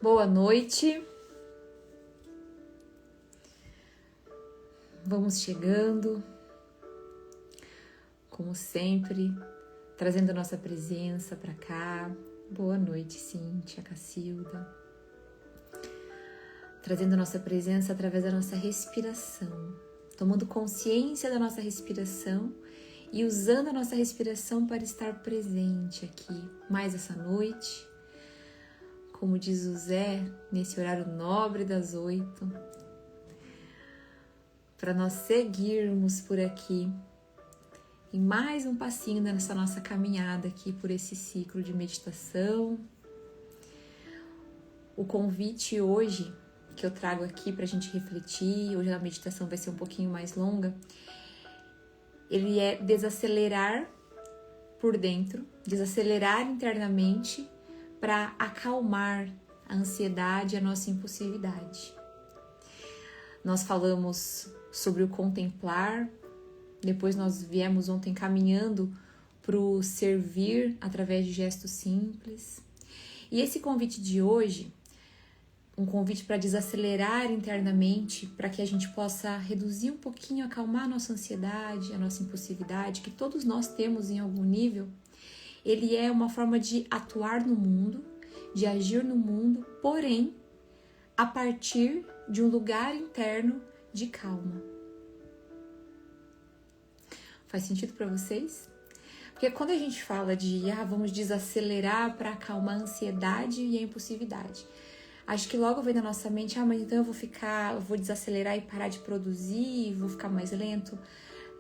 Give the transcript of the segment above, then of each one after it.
Boa noite. Vamos chegando, como sempre, trazendo nossa presença para cá. Boa noite, Cíntia, Cacilda. Trazendo nossa presença através da nossa respiração, tomando consciência da nossa respiração e usando a nossa respiração para estar presente aqui mais essa noite. Como diz o Zé, nesse horário nobre das 8, para nós seguirmos por aqui em mais um passinho nessa nossa caminhada aqui por esse ciclo de meditação. O convite hoje que eu trago aqui para a gente refletir, hoje a meditação vai ser um pouquinho mais longa, ele é desacelerar por dentro, desacelerar internamente para acalmar a ansiedade e a nossa impulsividade. Nós falamos sobre o contemplar, depois nós viemos ontem caminhando para o servir através de gestos simples. E esse convite de hoje, um convite para desacelerar internamente, para que a gente possa reduzir um pouquinho, acalmar a nossa ansiedade, a nossa impulsividade, que todos nós temos em algum nível. Ele é uma forma de atuar no mundo, de agir no mundo, porém, a partir de um lugar interno de calma. Faz sentido para vocês? Porque quando a gente fala de vamos desacelerar para acalmar a ansiedade e a impulsividade, acho que logo vem na nossa mente, mas então eu vou desacelerar e parar de produzir, vou ficar mais lento.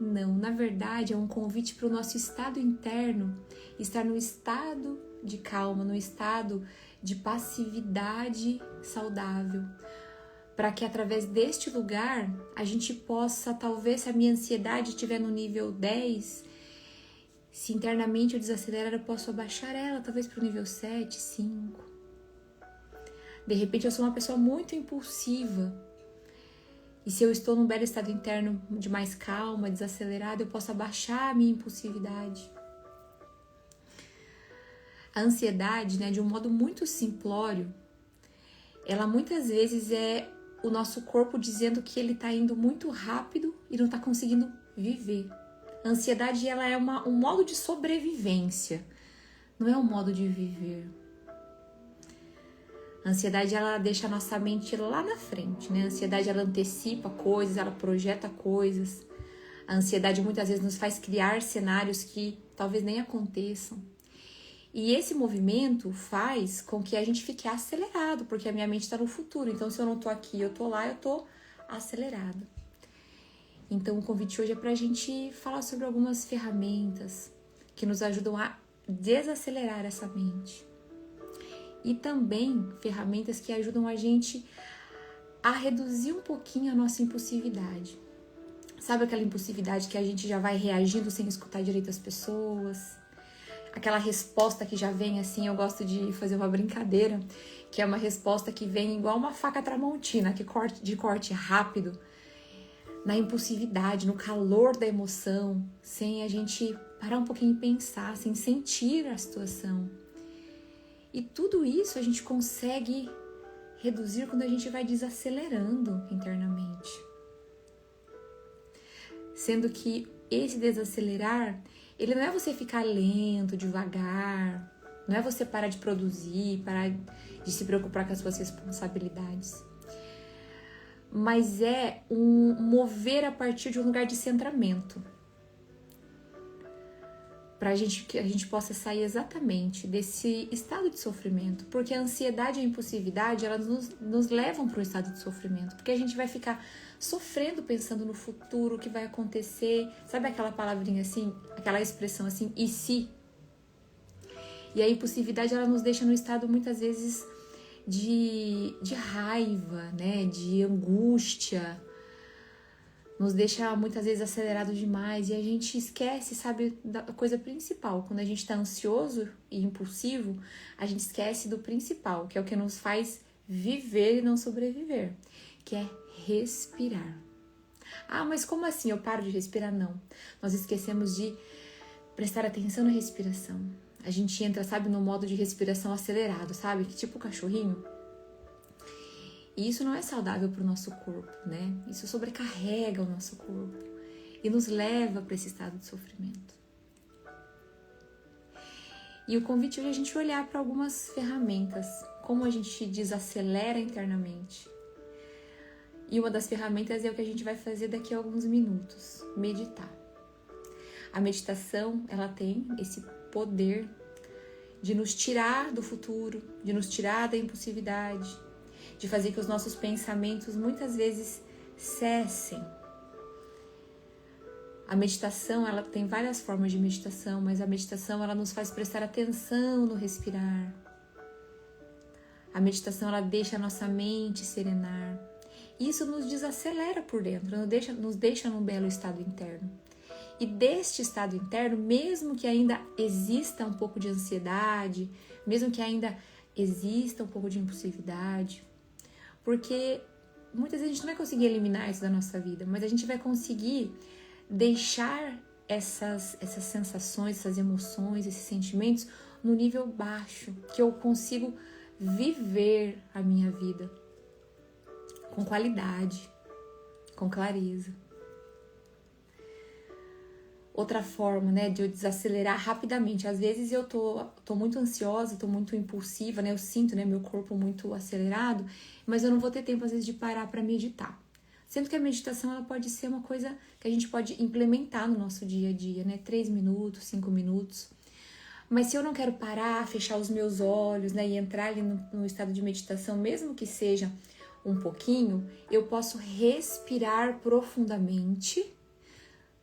Não, na verdade é um convite para o nosso estado interno estar no estado de calma, no estado de passividade saudável, para que através deste lugar a gente possa, talvez se a minha ansiedade estiver no nível 10, se internamente eu desacelerar, eu posso abaixar ela talvez para o nível 7, 5. De repente eu sou uma pessoa muito impulsiva, e se eu estou num belo estado interno de mais calma, desacelerado, eu posso abaixar a minha impulsividade. A ansiedade, de um modo muito simplório, ela muitas vezes é o nosso corpo dizendo que ele está indo muito rápido e não está conseguindo viver. A ansiedade, ela é um modo de sobrevivência, não é um modo de viver. A ansiedade, ela deixa a nossa mente lá na frente, A ansiedade, ela antecipa coisas, ela projeta coisas. A ansiedade muitas vezes nos faz criar cenários que talvez nem aconteçam. E esse movimento faz com que a gente fique acelerado, porque a minha mente está no futuro. Então, se eu não tô aqui, eu tô lá, eu tô acelerado. Então, o convite hoje é para a gente falar sobre algumas ferramentas que nos ajudam a desacelerar essa mente. E também ferramentas que ajudam a gente a reduzir um pouquinho a nossa impulsividade. Sabe aquela impulsividade que a gente já vai reagindo sem escutar direito as pessoas? Aquela resposta que já vem assim, eu gosto de fazer uma brincadeira, que é uma resposta que vem igual uma faca tramontina, de corte rápido, na impulsividade, no calor da emoção, sem a gente parar um pouquinho e pensar, sem sentir a situação. E tudo isso a gente consegue reduzir quando a gente vai desacelerando internamente. Sendo que esse desacelerar, ele não é você ficar lento, devagar, não é você parar de produzir, parar de se preocupar com as suas responsabilidades. Mas é um mover a partir de um lugar de centramento. Para que a gente possa sair exatamente desse estado de sofrimento. Porque a ansiedade e a impulsividade, elas nos levam para um estado de sofrimento. Porque a gente vai ficar sofrendo pensando no futuro, o que vai acontecer. Sabe aquela palavrinha assim, aquela expressão assim, e se? E a impulsividade, ela nos deixa num estado muitas vezes de raiva, de angústia. Nos deixa muitas vezes acelerado demais e a gente esquece, sabe, da coisa principal. Quando a gente está ansioso e impulsivo, a gente esquece do principal, que é o que nos faz viver e não sobreviver, que é respirar. Mas como assim eu paro de respirar? Não. Nós esquecemos de prestar atenção na respiração. A gente entra, sabe, no modo de respiração acelerado, sabe? Tipo o cachorrinho. E isso não é saudável para o nosso corpo, né? Isso sobrecarrega o nosso corpo e nos leva para esse estado de sofrimento. E o convite hoje é a gente olhar para algumas ferramentas, como a gente desacelera internamente. E uma das ferramentas é o que a gente vai fazer daqui a alguns minutos, meditar. A meditação, ela tem esse poder de nos tirar do futuro, de nos tirar da impulsividade, de fazer que os nossos pensamentos muitas vezes cessem. A meditação, ela tem várias formas de meditação, mas a meditação, ela nos faz prestar atenção no respirar. A meditação, ela deixa a nossa mente serenar. Isso nos desacelera por dentro, nos deixa num belo estado interno. E deste estado interno, mesmo que ainda exista um pouco de ansiedade, mesmo que ainda exista um pouco de impulsividade, porque muitas vezes a gente não vai conseguir eliminar isso da nossa vida, mas a gente vai conseguir deixar essas sensações, essas emoções, esses sentimentos no nível baixo, que eu consigo viver a minha vida com qualidade, com clareza. Outra forma, né, de eu desacelerar rapidamente. Às vezes eu tô muito ansiosa, tô muito impulsiva, né? Eu sinto, né, meu corpo muito acelerado, mas eu não vou ter tempo às vezes de parar para meditar. Sendo que a meditação, ela pode ser uma coisa que a gente pode implementar no nosso dia a dia, né? 3 minutos, 5 minutos. Mas se eu não quero parar, fechar os meus olhos, né, e entrar ali no estado de meditação, mesmo que seja um pouquinho, eu posso respirar profundamente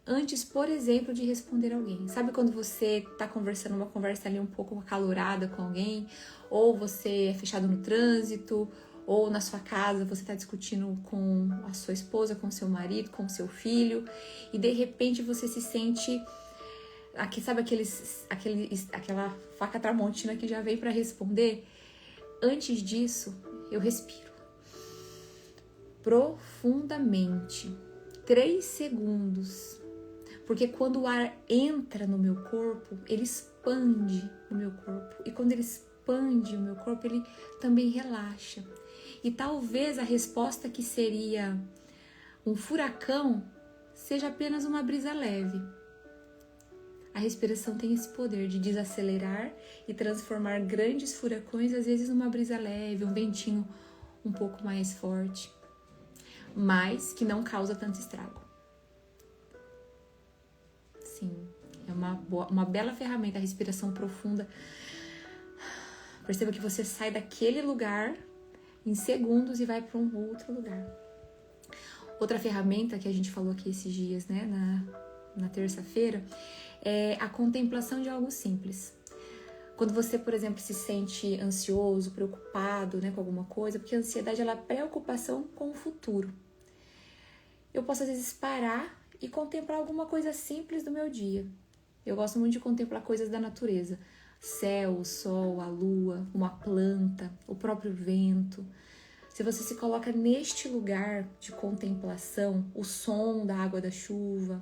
antes, por exemplo, de responder alguém. Sabe quando você tá conversando uma conversa ali um pouco acalorada com alguém, ou você é fechado no trânsito, ou na sua casa você tá discutindo com a sua esposa, com o seu marido, com o seu filho, e de repente você se sente, sabe aquela faca tramontina que já veio para responder? Antes disso, eu respiro profundamente, 3 segundos. Porque quando o ar entra no meu corpo, ele expande o meu corpo. E quando ele expande o meu corpo, ele também relaxa. E talvez a resposta que seria um furacão seja apenas uma brisa leve. A respiração tem esse poder de desacelerar e transformar grandes furacões, às vezes, numa brisa leve, um ventinho um pouco mais forte, mas que não causa tanto estrago. Sim, é uma bela ferramenta, a respiração profunda. Perceba que você sai daquele lugar em segundos e vai para um outro lugar. Outra ferramenta que a gente falou aqui esses dias, né, na terça-feira, é a contemplação de algo simples. Quando você, por exemplo, se sente ansioso, preocupado, né, com alguma coisa, porque a ansiedade, ela é preocupação com o futuro. Eu posso, às vezes, parar e contemplar alguma coisa simples do meu dia. Eu gosto muito de contemplar coisas da natureza. Céu, o sol, a lua, uma planta, o próprio vento. Se você se coloca neste lugar de contemplação, o som da água da chuva.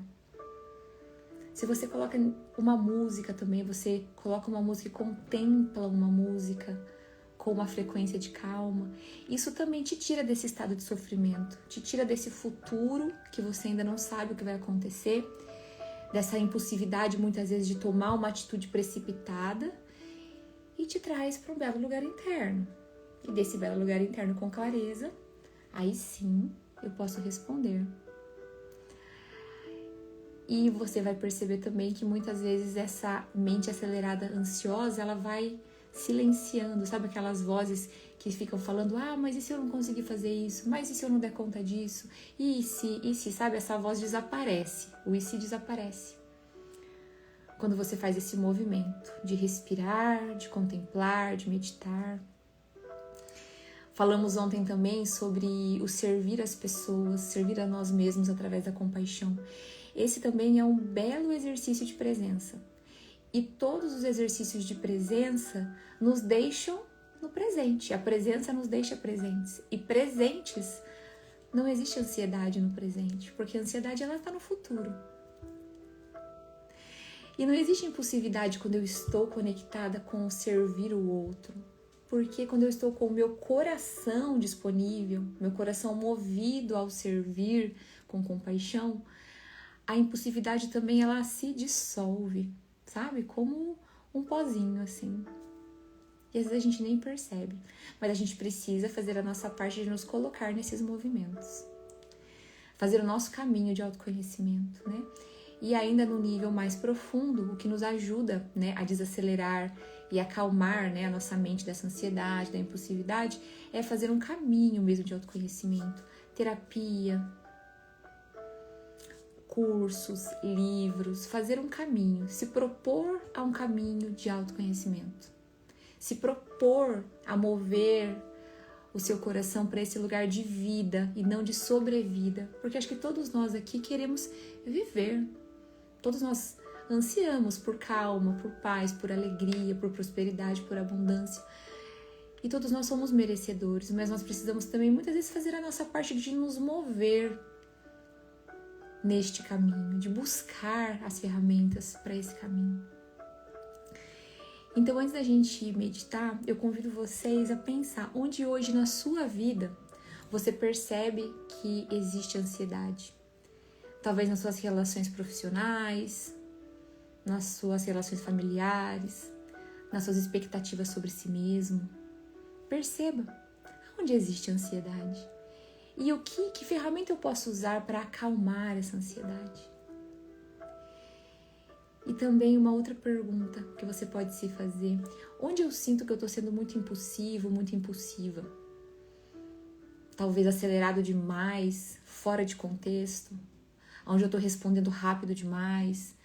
Se você coloca uma música também, você coloca uma música e contempla uma música com uma frequência de calma, isso também te tira desse estado de sofrimento, te tira desse futuro que você ainda não sabe o que vai acontecer, dessa impulsividade muitas vezes de tomar uma atitude precipitada e te traz para um belo lugar interno. E desse belo lugar interno com clareza, aí sim eu posso responder. E você vai perceber também que muitas vezes essa mente acelerada, ansiosa, ela vai silenciando, sabe aquelas vozes que ficam falando, mas e se eu não conseguir fazer isso? Mas e se eu não der conta disso? E se, sabe? Essa voz desaparece, o e se desaparece. Quando você faz esse movimento de respirar, de contemplar, de meditar. Falamos ontem também sobre o servir as pessoas, servir a nós mesmos através da compaixão. Esse também é um belo exercício de presença. E todos os exercícios de presença nos deixam no presente. A presença nos deixa presentes. E presentes, não existe ansiedade no presente, porque a ansiedade ela está no futuro. E não existe impulsividade quando eu estou conectada com o servir o outro. porque quando eu estou com o meu coração disponível, meu coração movido ao servir com compaixão, a impulsividade também ela se dissolve, sabe? Como um pozinho assim. E às vezes a gente nem percebe, mas a gente precisa fazer a nossa parte de nos colocar nesses movimentos. Fazer o nosso caminho de autoconhecimento, né? E ainda no nível mais profundo, o que nos ajuda, né, a desacelerar e acalmar, né, a nossa mente dessa ansiedade, da impulsividade, é fazer um caminho mesmo de autoconhecimento. Terapia, cursos, livros, fazer um caminho, se propor a um caminho de autoconhecimento. Se propor a mover o seu coração para esse lugar de vida e não de sobrevida, porque acho que todos nós aqui queremos viver. Todos nós ansiamos por calma, por paz, por alegria, por prosperidade, por abundância. E todos nós somos merecedores, mas nós precisamos também muitas vezes fazer a nossa parte de nos mover neste caminho, de buscar as ferramentas para esse caminho. Então, antes da gente meditar, eu convido vocês a pensar onde hoje na sua vida você percebe que existe ansiedade. Talvez nas suas relações profissionais, nas suas relações familiares, nas suas expectativas sobre si mesmo. Perceba onde existe ansiedade e que ferramenta eu posso usar para acalmar essa ansiedade. E também uma outra pergunta que você pode se fazer: onde eu sinto que eu estou sendo muito impulsivo, muito impulsiva? Talvez acelerado demais, fora de contexto, onde eu estou respondendo rápido demais,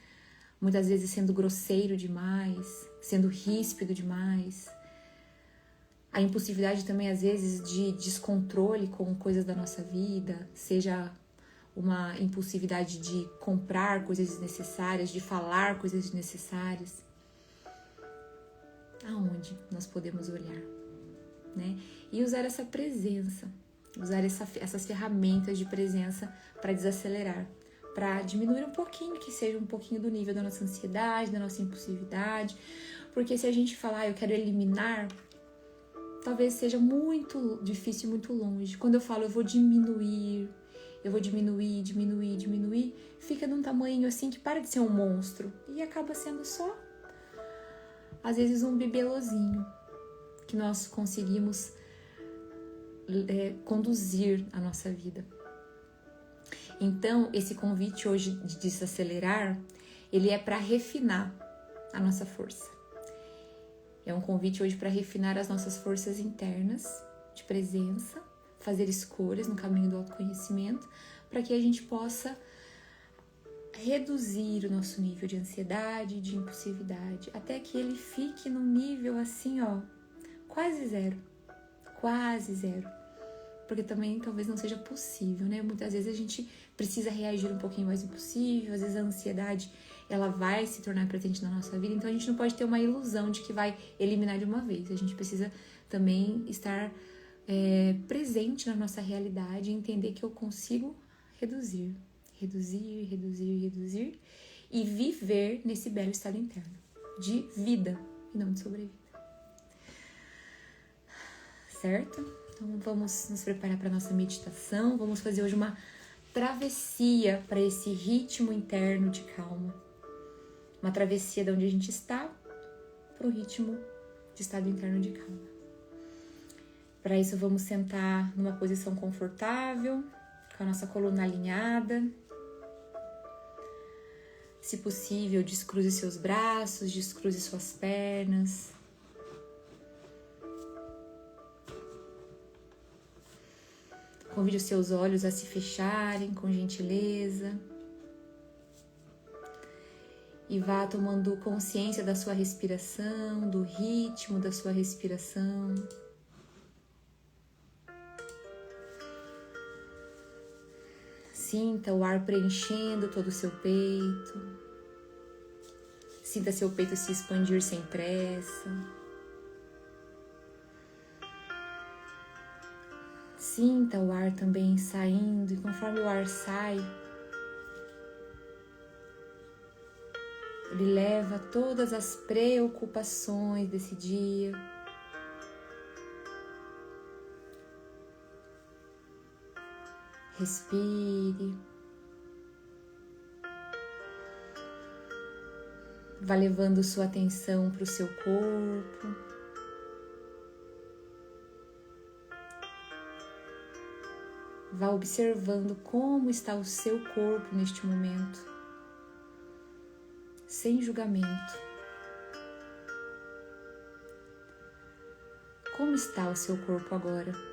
muitas vezes sendo grosseiro demais, sendo ríspido demais. A impulsividade também, às vezes, de descontrole com coisas da nossa vida, seja uma impulsividade de comprar coisas desnecessárias, de falar coisas desnecessárias. Aonde nós podemos olhar, né? E usar essa presença, usar essas ferramentas de presença para desacelerar, para diminuir um pouquinho, que seja um pouquinho do nível da nossa ansiedade, da nossa impulsividade. Porque se a gente falar, eu quero eliminar, talvez seja muito difícil e muito longe. Quando eu falo, eu vou diminuir, fica num tamanho assim que para de ser um monstro e acaba sendo só, às vezes, um bibelozinho que nós conseguimos conduzir a nossa vida. Então, esse convite hoje de desacelerar, ele é para refinar a nossa força. É um convite hoje para refinar as nossas forças internas de presença, fazer escolhas no caminho do autoconhecimento, para que a gente possa reduzir o nosso nível de ansiedade, de impulsividade, até que ele fique num nível assim, ó, quase zero. Porque também talvez não seja possível, né? Muitas vezes a gente precisa reagir um pouquinho mais impossível, às vezes a ansiedade, ela vai se tornar presente na nossa vida, então a gente não pode ter uma ilusão de que vai eliminar de uma vez. A gente precisa também estar presente na nossa realidade e entender que eu consigo reduzir e viver nesse belo estado interno de vida e não de sobrevida. Certo? Então vamos nos preparar para a nossa meditação. Vamos fazer hoje uma travessia para esse ritmo interno de calma. Uma travessia de onde a gente está para o ritmo de estado interno de calma. Para isso vamos sentar numa posição confortável, com a nossa coluna alinhada. Se possível, descruze seus braços, descruze suas pernas. Convide os seus olhos a se fecharem com gentileza. E vá tomando consciência da sua respiração, do ritmo da sua respiração. Sinta o ar preenchendo todo o seu peito. Sinta seu peito se expandir sem pressa. Sinta o ar também saindo, e conforme o ar sai, ele leva todas as preocupações desse dia, Respire. Vá levando sua atenção para o seu corpo. Vá observando como está o seu corpo neste momento, sem julgamento. Como está o seu corpo agora?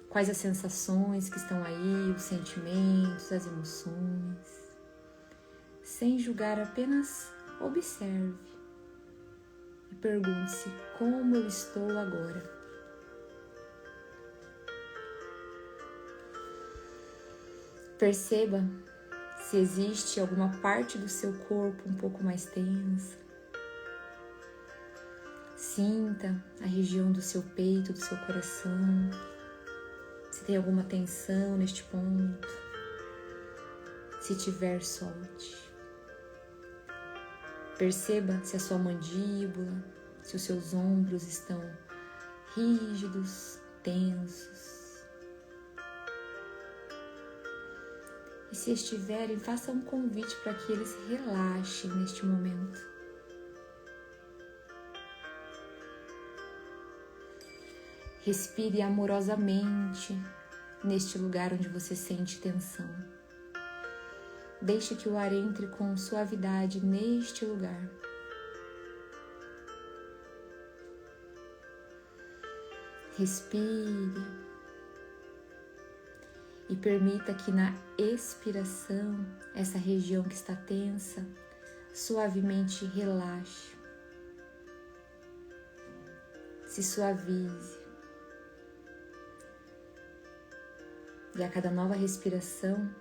Quais as sensações que estão aí, os sentimentos, as emoções? Sem julgar, apenas observe e pergunte-se: como eu estou agora? Perceba se existe alguma parte do seu corpo um pouco mais tensa. Sinta a região do seu peito, do seu coração. Se tem alguma tensão neste ponto. Se tiver, solte. Perceba se a sua mandíbula, se os seus ombros estão rígidos, tensos. E se estiverem, faça um convite para que eles relaxem neste momento. Respire amorosamente neste lugar onde você sente tensão. Deixe que o ar entre com suavidade neste lugar. Respire. E permita que na expiração, essa região que está tensa, suavemente relaxe. Se suavize. E a cada nova respiração,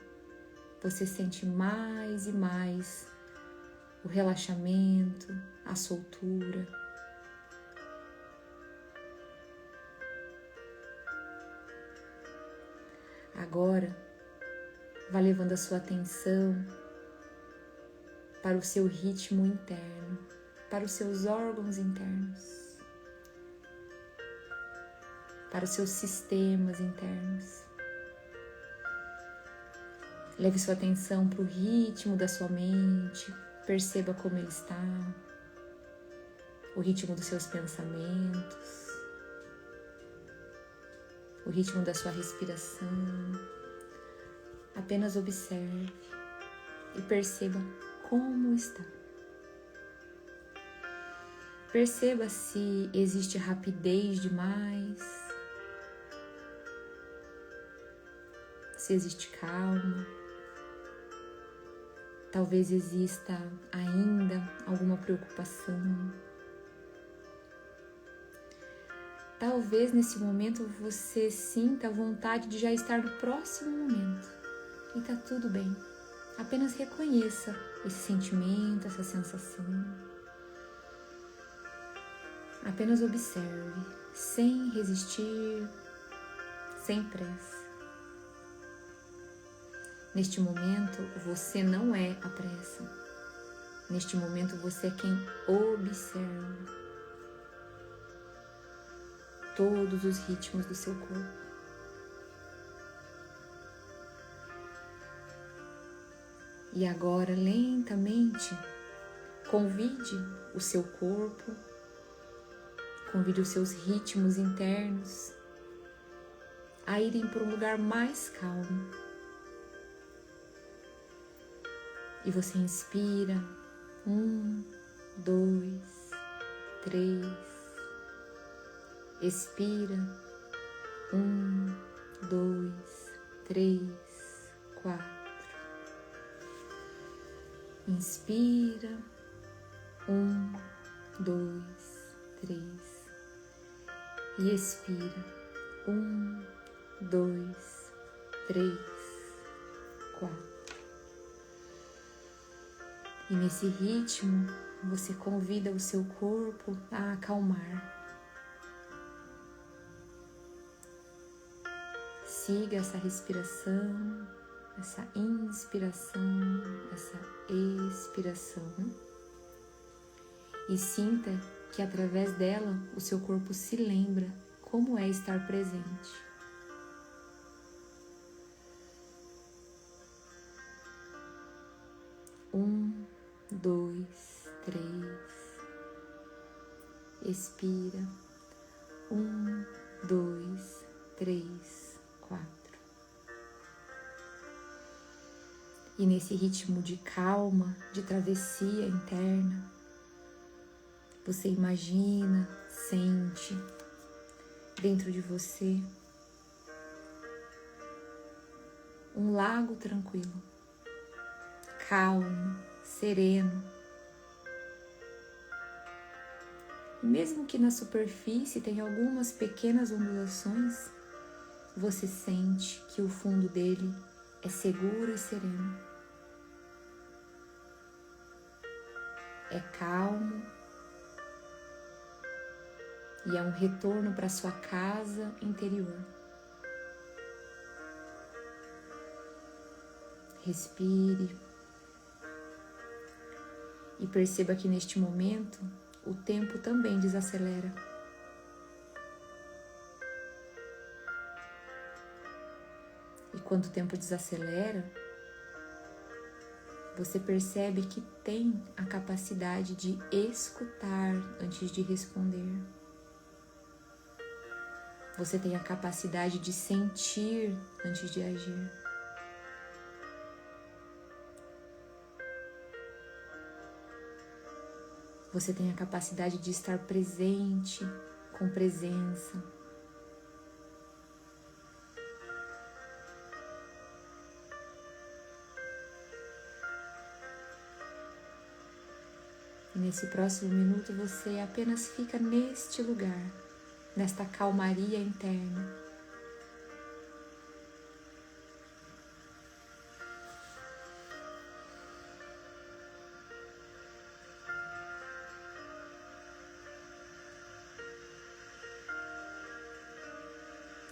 você sente mais e mais o relaxamento, a soltura. Agora, vá levando a sua atenção para o seu ritmo interno, para os seus órgãos internos, para os seus sistemas internos. Leve sua atenção para o ritmo da sua mente, perceba como ele está, o ritmo dos seus pensamentos, o ritmo da sua respiração. Apenas observe e perceba como está. Perceba se existe rapidez demais, se existe calma. Talvez exista ainda alguma preocupação. Talvez nesse momento você sinta a vontade de já estar no próximo momento. E tá tudo bem. Apenas reconheça esse sentimento, essa sensação. Apenas observe, sem resistir, sem pressa. Neste momento, você não é a pressa. Neste momento, você é quem observa todos os ritmos do seu corpo. E agora, lentamente, convide o seu corpo, convide os seus ritmos internos a irem para um lugar mais calmo. E você inspira, 1, 2, 3. Expira, 1, 2, 3, 4. Inspira, 1, 2, 3. E expira, 1, 2, 3, 4. E nesse ritmo, você convida o seu corpo a acalmar. Siga essa respiração, essa inspiração, essa expiração. E sinta que através dela o seu corpo se lembra como é estar presente. 1, 2, 3. Expira. 1, 2, 3, 4. E nesse ritmo de calma, de travessia interna, você imagina, sente dentro de você um lago tranquilo, calmo, sereno. E mesmo que na superfície tenha algumas pequenas ondulações, você sente que o fundo dele é seguro e sereno. É calmo e é um retorno para sua casa interior. Respire e perceba que neste momento o tempo também desacelera. E quando o tempo desacelera, você percebe que tem a capacidade de escutar antes de responder. Você tem a capacidade de sentir antes de agir. Você tem a capacidade de estar presente, com presença. E nesse próximo minuto você apenas fica neste lugar, nesta calmaria interna.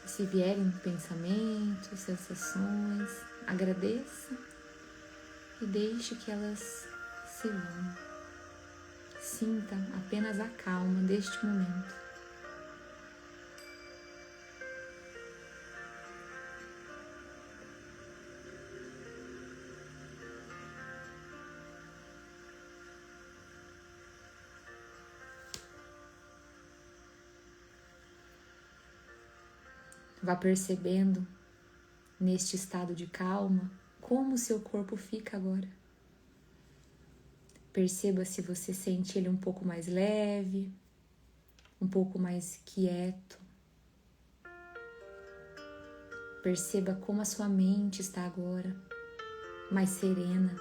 Se vierem pensamentos, sensações, agradeça e deixe que elas se vão. Sinta apenas a calma deste momento. Vá percebendo, neste estado de calma, como o seu corpo fica agora. Perceba se você sente ele um pouco mais leve, um pouco mais quieto. Perceba como a sua mente está agora, mais serena.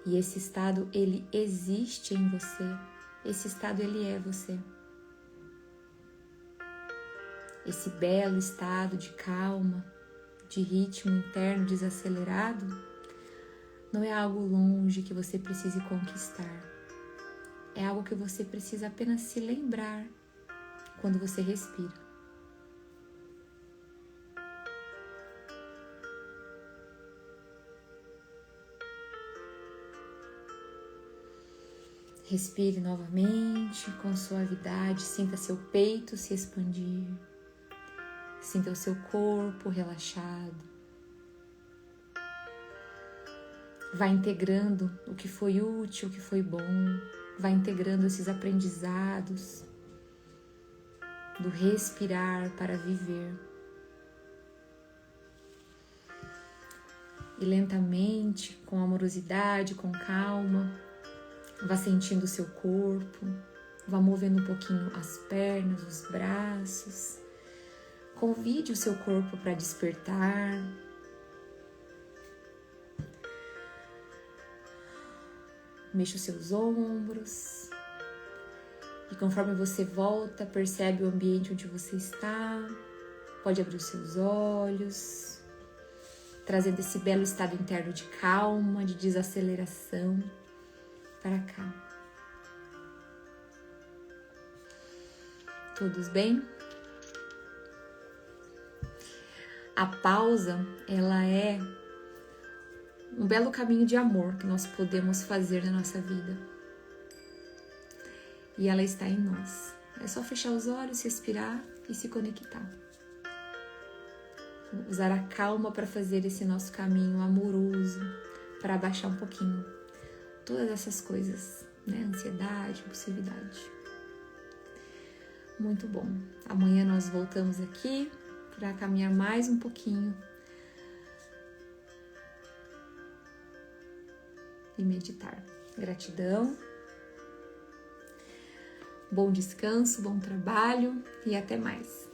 E esse estado, ele existe em você. Esse estado, ele é você. Esse belo estado de calma, de ritmo interno desacelerado, não é algo longe que você precise conquistar. É algo que você precisa apenas se lembrar quando você respira. Respire novamente com suavidade, sinta seu peito se expandir, sinta o seu corpo relaxado. Vá integrando o que foi útil, o que foi bom, vá integrando esses aprendizados do respirar para viver. E lentamente, com amorosidade, com calma, vá sentindo o seu corpo, vá movendo um pouquinho as pernas, os braços. Convide o seu corpo para despertar. Mexa os seus ombros. E conforme você volta, percebe o ambiente onde você está. Pode abrir os seus olhos, trazendo esse belo estado interno de calma, de desaceleração para cá. Todos bem? A pausa, ela é um belo caminho de amor que nós podemos fazer na nossa vida. E ela está em nós. É só fechar os olhos, respirar e se conectar. usar a calma para fazer esse nosso caminho amoroso, para abaixar um pouquinho todas essas coisas, né? Ansiedade, impulsividade. Muito bom. Amanhã nós voltamos aqui para caminhar mais um pouquinho e meditar. Gratidão. Bom descanso, bom trabalho e até mais.